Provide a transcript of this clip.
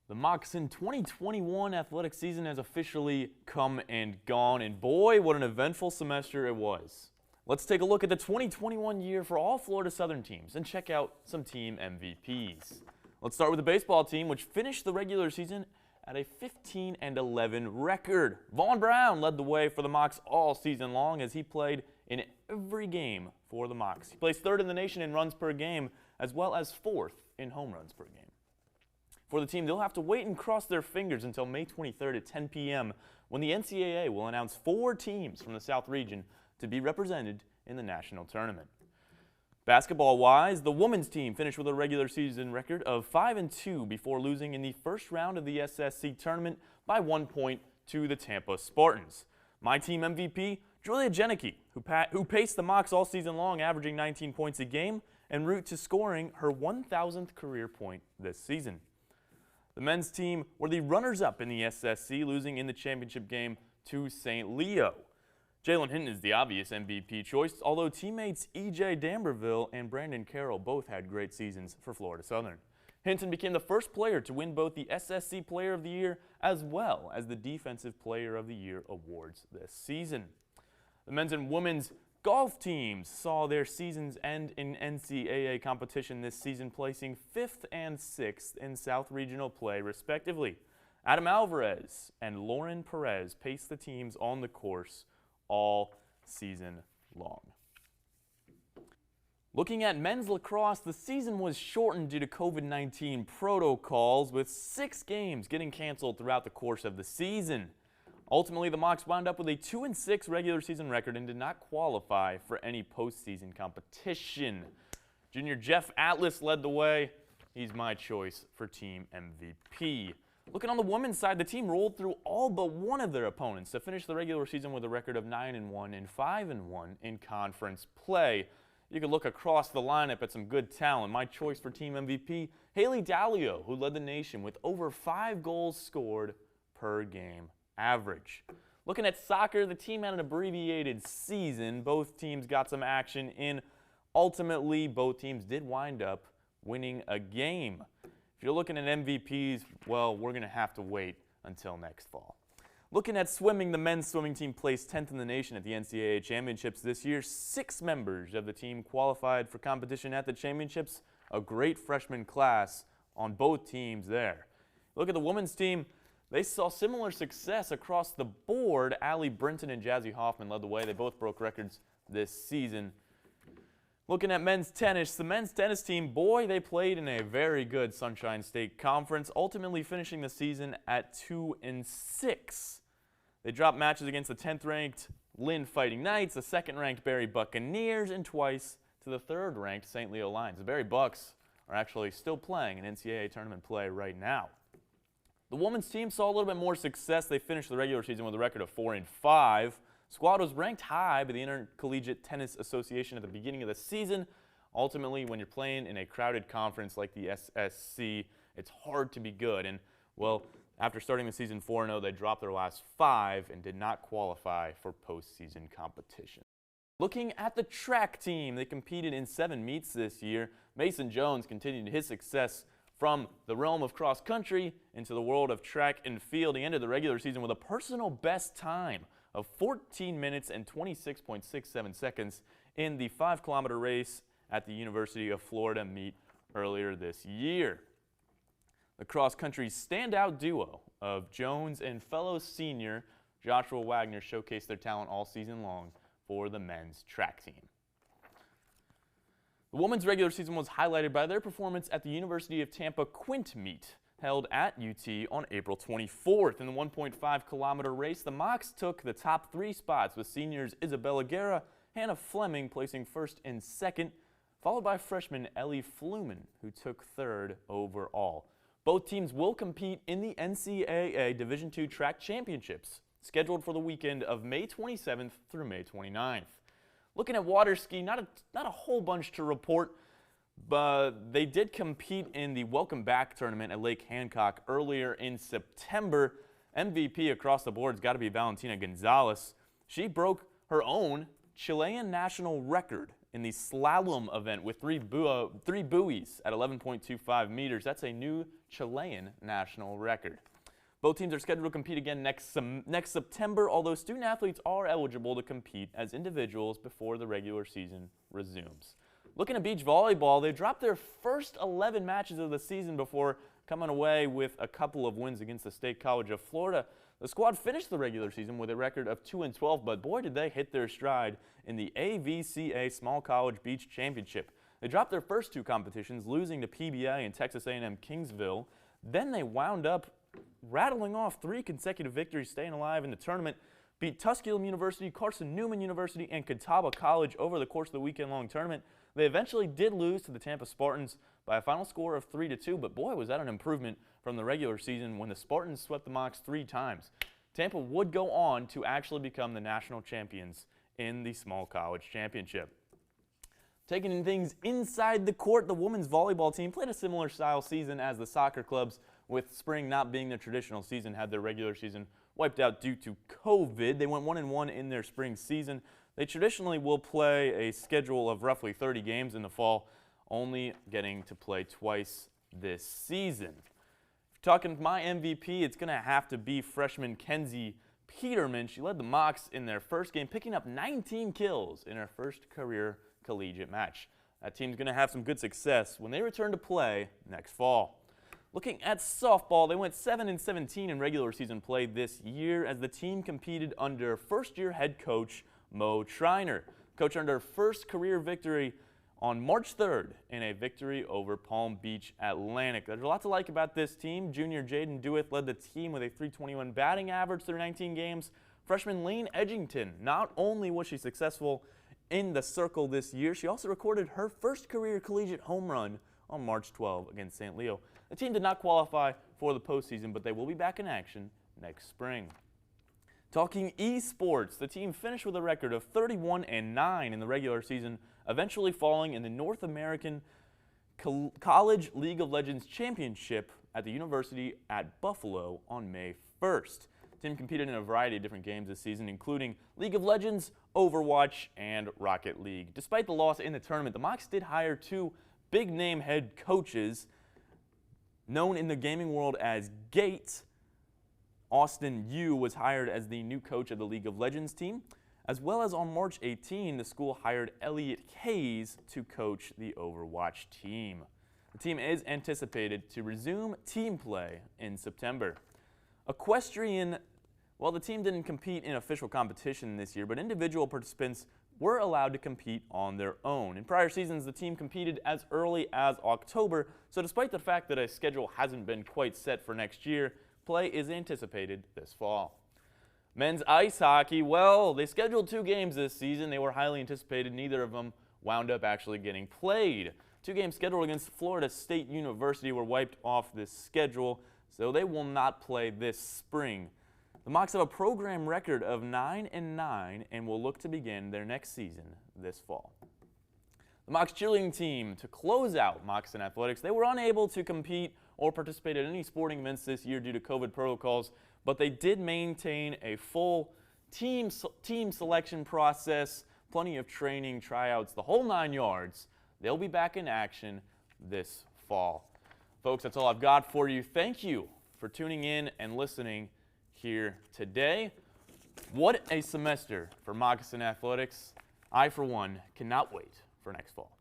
The Moccasin 2021 athletic season has officially come and gone, and boy, what an eventful semester it was. Let's take a look at the 2021 year for all Florida Southern teams and check out some team MVPs. Let's start with the baseball team, which finished the regular season at a 15-11 record. Vaughn Brown led the way for the Mocs all season long as he played in every game for the Mocs. He placed third in the nation in runs per game as well as fourth in home runs per game. For the team, they'll have to wait and cross their fingers until May 23rd at 10 p.m. when the NCAA will announce 4 teams from the South region to be represented in the national tournament. Basketball-wise, the women's team finished with a regular season record of 5-2 before losing in the first round of the SSC tournament by 1 point to the Tampa Spartans. My team MVP, Julia Janicki, who paced the Mocs all season long, averaging 19 points a game en route to scoring her 1,000th career point this season. The men's team were the runners-up in the SSC, losing in the championship game to St. Leo. Jalen Hinton is the obvious MVP choice, although teammates E.J. Damberville and Brandon Carroll both had great seasons for Florida Southern. Hinton became the first player to win both the SSC Player of the Year as well as the Defensive Player of the Year awards this season. The men's and women's golf teams saw their seasons end in NCAA competition this season, placing 5th and 6th in South Regional play, respectively. Adam Alvarez and Lauren Perez paced the teams on the course all season long. Looking at men's lacrosse, the season was shortened due to COVID-19 protocols, with 6 games getting canceled throughout the course of the season. Ultimately, the Mocs wound up with a 2-6 regular season record and did not qualify for any postseason competition. Junior Jeff Atlas led the way. He's my choice for team MVP. Looking on the women's side, the team rolled through all but one of their opponents to finish the regular season with a record of 9-1 and 5-1 in conference play. You could look across the lineup at some good talent. My choice for team MVP, Haley Dalio, who led the nation with over 5 goals scored per game average. Looking at soccer, the team had an abbreviated season. Both teams got some action in. Ultimately, both teams did wind up winning a game. If you're looking at MVPs, well, we're going to have to wait until next fall. Looking at swimming, the men's swimming team placed 10th in the nation at the NCAA Championships this year. 6 members of the team qualified for competition at the championships. A great freshman class on both teams there. Look at the women's team. They saw similar success across the board. Allie Brinton and Jazzy Hoffman led the way. They both broke records this season. Looking at men's tennis, the men's tennis team, boy, they played in a very good Sunshine State Conference, ultimately finishing the season at 2-6. They dropped matches against the 10th-ranked Lynn Fighting Knights, the 2nd-ranked Barry Buccaneers, and twice to the 3rd-ranked St. Leo Lions. The Barry Bucks are actually still playing in NCAA tournament play right now. The women's team saw a little bit more success. They finished the regular season with a record of 4-5. Squad was ranked high by the Intercollegiate Tennis Association at the beginning of the season. Ultimately, when you're playing in a crowded conference like the SSC, it's hard to be good. And, well, after starting the season 4-0, they dropped their last 5 and did not qualify for postseason competition. Looking at the track team, they competed in 7 meets this year. Mason Jones continued his success from the realm of cross country into the world of track and field. He ended the regular season with a personal best time of 14 minutes and 26.67 seconds in the 5-kilometer race at the University of Florida meet earlier this year. The cross country standout duo of Jones and fellow senior Joshua Wagner showcased their talent all season long for the men's track team. The women's regular season was highlighted by their performance at the University of Tampa Quint meet held at UT on April 24th. In the 1.5-kilometer race, the Mocs took the top 3 spots, with seniors Isabella Guerra, Hannah Fleming placing 1st and 2nd, followed by freshman Ellie Fluman, who took 3rd overall. Both teams will compete in the NCAA Division II Track Championships, scheduled for the weekend of May 27th through May 29th. Looking at water ski, not a whole bunch to report, but they did compete in the Welcome Back tournament at Lake Hancock earlier in September. MVP across the board has got to be Valentina Gonzalez. She broke her own Chilean national record in the slalom event with three buoys at 11.25 meters. That's a new Chilean national record. Both teams are scheduled to compete again next September, although student athletes are eligible to compete as individuals before the regular season resumes. Looking at beach volleyball, they dropped their first 11 matches of the season before coming away with a couple of wins against the State College of Florida. The squad finished the regular season with a record of 2-12, but boy did they hit their stride in the AVCA Small College Beach Championship. They dropped their first two competitions, losing to PBA and Texas A&M Kingsville. Then they wound up rattling off 3 consecutive victories, staying alive in the tournament, beat Tusculum University, Carson-Newman University, and Catawba College over the course of the weekend-long tournament. They eventually did lose to the Tampa Spartans by a final score of 3-2, but boy, was that an improvement from the regular season when the Spartans swept the Mocs 3 times. Tampa would go on to actually become the national champions in the Small College Championship. Taking things inside the court, the women's volleyball team played a similar style season as the soccer clubs, with spring not being their traditional season, had their regular season wiped out due to COVID. They went 1-1 in their spring season. They traditionally will play a schedule of roughly 30 games in the fall, only getting to play twice this season. Talking my MVP, it's going to have to be freshman Kenzie Peterman. She led the Mocs in their first game, picking up 19 kills in her first career collegiate match. That team's going to have some good success when they return to play next fall. Looking at softball, they went 7-17 in regular season play this year as the team competed under first-year head coach Mo Schreiner. Coach earned her first career victory on March 3rd in a victory over Palm Beach Atlantic. There's a lot to like about this team. Junior Jaden Dewitt led the team with a .321 batting average through 19 games. Freshman Lane Edgington, not only was she successful in the circle this year, she also recorded her first career collegiate home run on March 12 against St. Leo. The team did not qualify for the postseason, but they will be back in action next spring. Talking esports, the team finished with a record of 31-9 in the regular season, eventually falling in the North American College League of Legends Championship at the University at Buffalo on May 1st. The team competed in a variety of different games this season, including League of Legends, Overwatch, and Rocket League. Despite the loss in the tournament, the Mocs did hire 2 big-name head coaches known in the gaming world as GATE. Austin Yu was hired as the new coach of the League of Legends team, as well as on March 18, the school hired Elliot Hayes to coach the Overwatch team. The team is anticipated to resume team play in September. Equestrian, well, the team didn't compete in official competition this year, but individual participants were allowed to compete on their own. In prior seasons, the team competed as early as October, so despite the fact that a schedule hasn't been quite set for next year, play is anticipated this fall. Men's ice hockey, well, they scheduled 2 games this season. They were highly anticipated. Neither of them wound up actually getting played. 2 games scheduled against Florida State University were wiped off this schedule, so they will not play this spring. The Mocs have a program record of 9-9 and will look to begin their next season this fall. The Mocs cheerleading team, to close out Moccasin athletics, they were unable to compete or participate in any sporting events this year due to COVID protocols, but they did maintain a full team selection process, plenty of training, tryouts, the whole 9 yards. They'll be back in action this fall. Folks, that's all I've got for you. Thank you for tuning in and listening here today. What a semester for Moccasin athletics. I, for one, cannot wait for next fall.